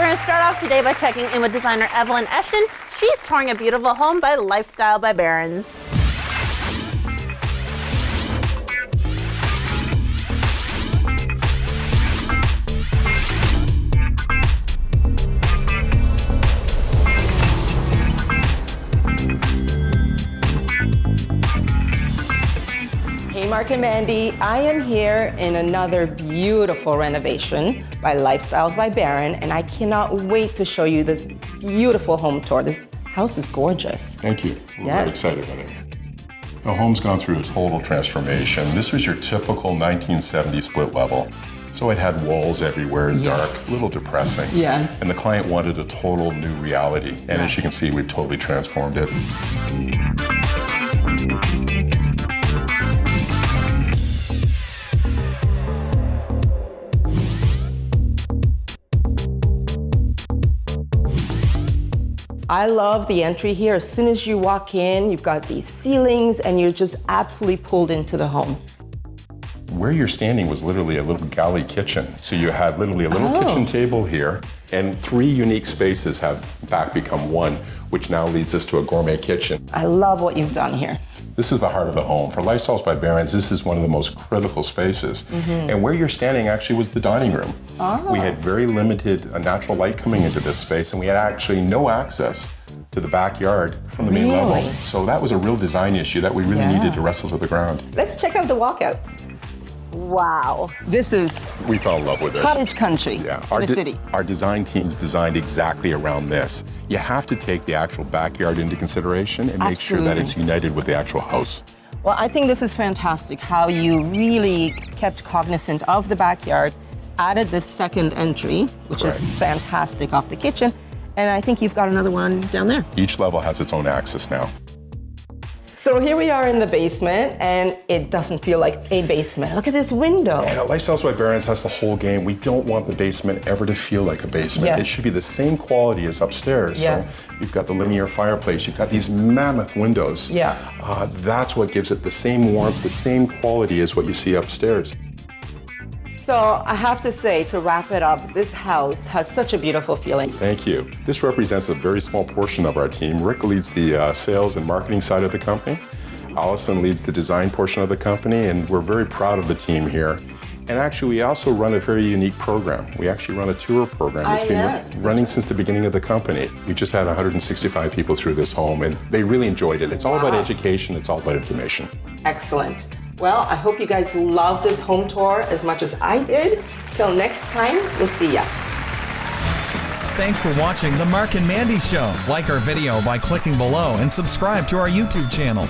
going to start off today by checking in with designer Evelyn Eshun. She's touring a beautiful home by Lifestyle by Barron's. Hey Mark and Mandy, I am here in another beautiful renovation by Lifestyles by Barron, and I cannot wait to show you this beautiful home tour. This house is gorgeous. Thank you. We're Yes. very excited about it. The home's gone through a total transformation. This was your typical 1970 split level. So it had walls everywhere, dark, Yes. a little depressing. Yes. And the client wanted a total new reality. And as you can see, we've totally transformed it. I love the entry here. As soon as you walk in, you've got these ceilings and you're just absolutely pulled into the home. Where you're standing was literally a little galley kitchen. So you had literally a little kitchen table here, and 3 unique spaces have back become one, which now leads us to a gourmet kitchen. I love what you've done here. This is the heart of the home. For Lifestyles by Barron's, this is one of the most critical spaces. And where you're standing actually was the dining room. We had very limited natural light coming into this space, and we had actually no access to the backyard from the main level. So that was a real design issue that we really needed to wrestle to the ground. Let's check out the walkout. Wow. This is We fell in love with it. cottage country Yeah, in the city. Our design team's designed exactly around this. You have to take the actual backyard into consideration and make sure that it's united with the actual house. Well, I think this is fantastic how you really kept cognizant of the backyard, added this second entry, which is fantastic, off the kitchen, and I think you've got another one down there. Each level has its own access now. So here we are in the basement, and it doesn't feel like a basement. Look at this window. And at Lifestyles by Barron's, that's the whole game. We don't want the basement ever to feel like a basement. Yes. It should be the same quality as upstairs. Yes. So you've got the linear fireplace, you've got these mammoth windows. Yeah. That's what gives it the same warmth, the same quality as what you see upstairs. So I have to say, to wrap it up, this house has such a beautiful feeling. Thank you. This represents a very small portion of our team. Rick leads the sales and marketing side of the company. Allison leads the design portion of the company, and we're very proud of the team here. And actually, we also run a very unique program. We actually run a tour program that's been running since the beginning of the company. We just had 165 people through this home, and they really enjoyed it. It's all about education. It's all about information. Excellent. Well, I hope you guys love this home tour as much as I did. Till next time, we'll see ya. Thanks for watching The Mark and Mandy Show. Like our video by clicking below and subscribe to our YouTube channel.